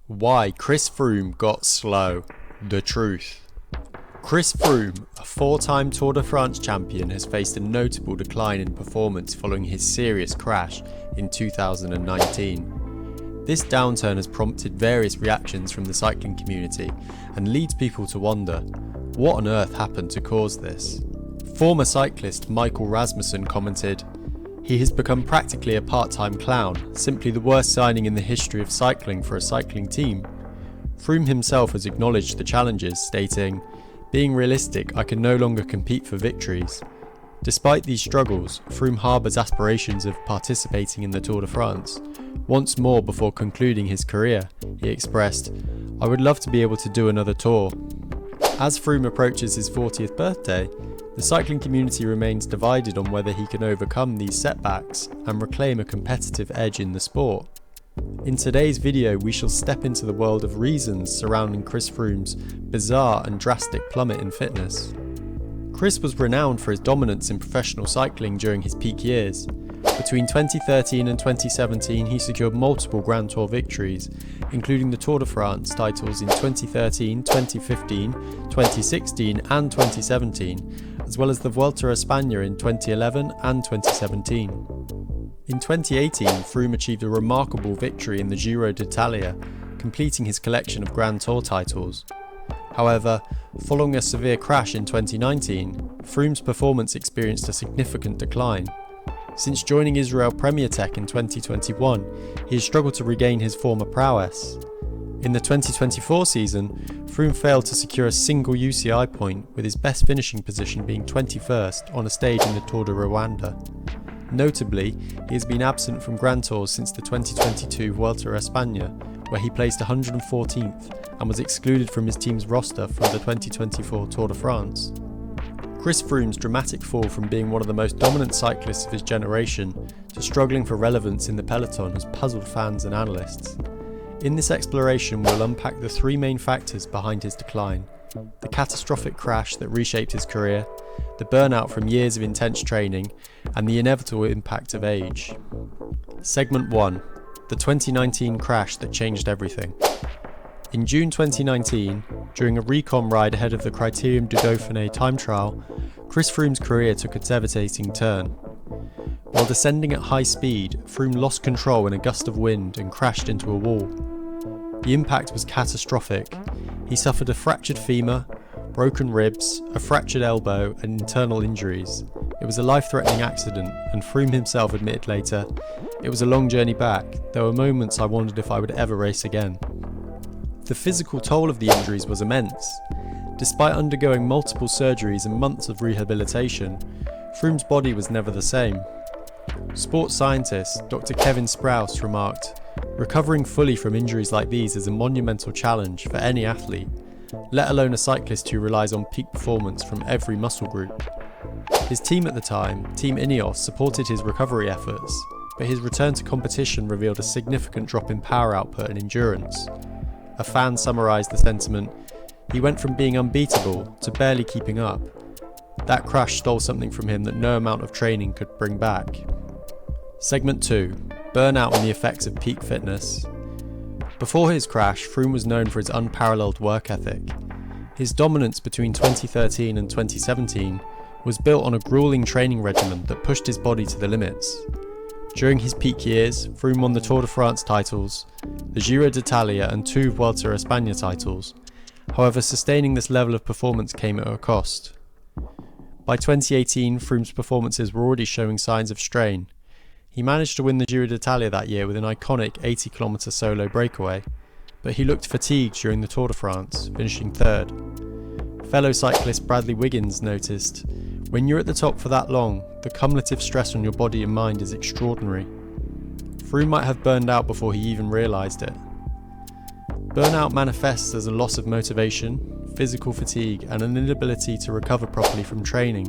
Why Chris Froome got slow. The truth. Chris Froome, a four-time Tour de France champion, has faced a notable decline in performance following his serious crash in 2019. This downturn has prompted various reactions from the cycling community and leads people to wonder, what on earth happened to cause this? Former cyclist Michael Rasmussen commented, "He has become practically a part-time clown, simply the worst signing in the history of cycling for a cycling team." Froome himself has acknowledged the challenges, stating, "Being realistic, I can no longer compete for victories." Despite these struggles, Froome harbours aspirations of participating in the Tour de France. Once more before concluding his career, he expressed, "I would love to be able to do another tour." As Froome approaches his 40th birthday, the cycling community remains divided on whether he can overcome these setbacks and reclaim a competitive edge in the sport. In today's video, we shall step into the world of reasons surrounding Chris Froome's bizarre and drastic plummet in fitness. Chris was renowned for his dominance in professional cycling during his peak years. Between 2013 and 2017, he secured multiple Grand Tour victories, including the Tour de France titles in 2013, 2015, 2016 and 2017, as well as the Vuelta a España in 2011 and 2017. In 2018, Froome achieved a remarkable victory in the Giro d'Italia, completing his collection of Grand Tour titles. However, following a severe crash in 2019, Froome's performance experienced a significant decline. Since joining Israel Premier Tech in 2021, he has struggled to regain his former prowess. In the 2024 season, Froome failed to secure a single UCI point, with his best finishing position being 21st on a stage in the Tour de Rwanda. Notably, he has been absent from Grand Tours since the 2022 Vuelta a España, where he placed 114th and was excluded from his team's roster for the 2024 Tour de France. Chris Froome's dramatic fall from being one of the most dominant cyclists of his generation to struggling for relevance in the peloton has puzzled fans and analysts. In this exploration, we'll unpack the three main factors behind his decline: the catastrophic crash that reshaped his career, the burnout from years of intense training, and the inevitable impact of age. Segment 1. The 2019 crash that changed everything. In June 2019, during a recon ride ahead of the Criterium du Dauphiné time trial, Chris Froome's career took a devastating turn. While descending at high speed, Froome lost control in a gust of wind and crashed into a wall. The impact was catastrophic. He suffered a fractured femur, broken ribs, a fractured elbow, and internal injuries. It was a life-threatening accident, and Froome himself admitted later, "It was a long journey back. There were moments I wondered if I would ever race again." The physical toll of the injuries was immense. Despite undergoing multiple surgeries and months of rehabilitation, Froome's body was never the same. Sports scientist Dr. Kevin Sprouse remarked, "Recovering fully from injuries like these is a monumental challenge for any athlete, let alone a cyclist who relies on peak performance from every muscle group." His team at the time, Team Ineos, supported his recovery efforts, but his return to competition revealed a significant drop in power output and endurance. A fan summarised the sentiment, "He went from being unbeatable to barely keeping up. That crash stole something from him that no amount of training could bring back." Segment 2. Burnout and the effects of peak fitness. Before his crash, Froome was known for his unparalleled work ethic. His dominance between 2013 and 2017 was built on a grueling training regimen that pushed his body to the limits. During his peak years, Froome won the Tour de France titles, the Giro d'Italia and 2 Vuelta a España titles. However, sustaining this level of performance came at a cost. By 2018, Froome's performances were already showing signs of strain. He managed to win the Giro d'Italia that year with an iconic 80km solo breakaway, but he looked fatigued during the Tour de France, finishing third. Fellow cyclist Bradley Wiggins noticed, "When you're at the top for that long, the cumulative stress on your body and mind is extraordinary." Froome might have burned out before he even realised it. Burnout manifests as a loss of motivation, physical fatigue, and an inability to recover properly from training.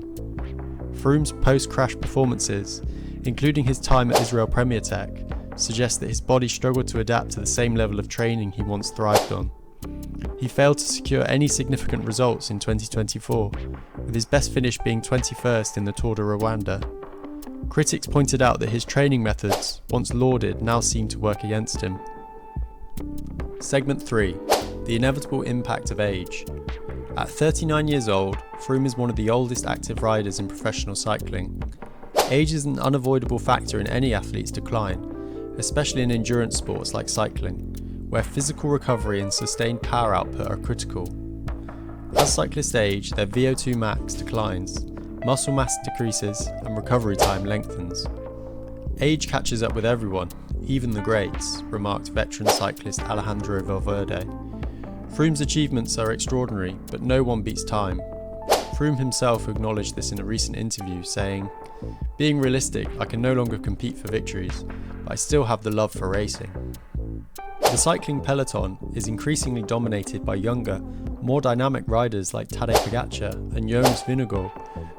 Froome's post-crash performances, including his time at Israel Premier Tech, suggest that his body struggled to adapt to the same level of training he once thrived on. He failed to secure any significant results in 2024, with his best finish being 21st in the Tour de Rwanda. Critics pointed out that his training methods, once lauded, now seemed to work against him. Segment 3. The inevitable impact of age. At 39 years old, Froome is one of the oldest active riders in professional cycling. Age is an unavoidable factor in any athlete's decline, especially in endurance sports like cycling, where physical recovery and sustained power output are critical. As cyclists age, their VO2 max declines, muscle mass decreases, and recovery time lengthens. Age catches up with everyone, even the greats, remarked veteran cyclist Alejandro Valverde. Froome's achievements are extraordinary, but no one beats time. Froome himself acknowledged this in a recent interview, saying, "Being realistic, I can no longer compete for victories, but I still have the love for racing." The cycling peloton is increasingly dominated by younger, more dynamic riders like Tadej Pogačar and Jonas Vingegaard,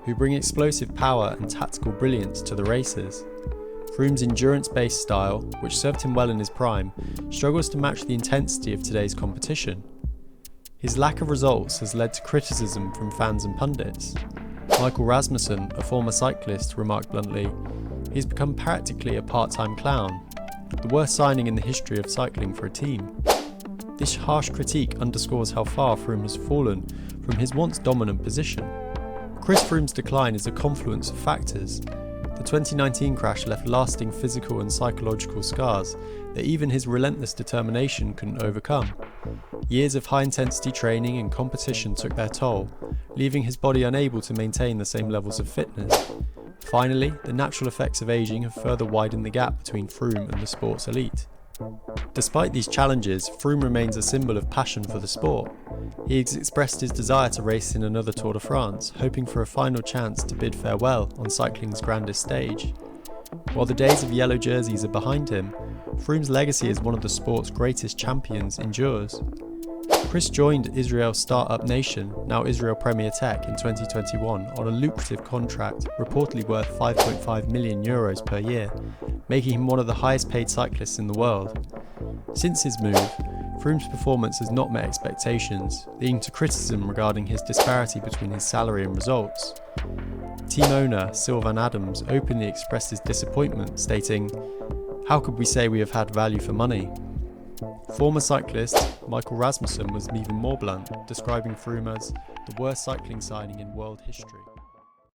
who bring explosive power and tactical brilliance to the races. Froome's endurance-based style, which served him well in his prime, struggles to match the intensity of today's competition. His lack of results has led to criticism from fans and pundits. Michael Rasmussen, a former cyclist, remarked bluntly, "He's become practically a part-time clown, the worst signing in the history of cycling for a team." This harsh critique underscores how far Froome has fallen from his once dominant position. Chris Froome's decline is a confluence of factors. The 2019 crash left lasting physical and psychological scars that even his relentless determination couldn't overcome. Years of high-intensity training and competition took their toll, leaving his body unable to maintain the same levels of fitness. Finally, the natural effects of aging have further widened the gap between Froome and the sport's elite. Despite these challenges, Froome remains a symbol of passion for the sport. He has expressed his desire to race in another Tour de France, hoping for a final chance to bid farewell on cycling's grandest stage. While the days of yellow jerseys are behind him, Froome's legacy as one of the sport's greatest champions endures. Chris joined Israel's startup nation, now Israel Premier Tech, in 2021 on a lucrative contract reportedly worth €5.5 million per year, making him one of the highest paid cyclists in the world. Since his move, Froome's performance has not met expectations, leading to criticism regarding his disparity between his salary and results. Team owner Sylvan Adams openly expressed his disappointment, stating, "How could we say we have had value for money?" Former cyclist Michael Rasmussen was even more blunt, describing Froome as the worst cycling signing in world history.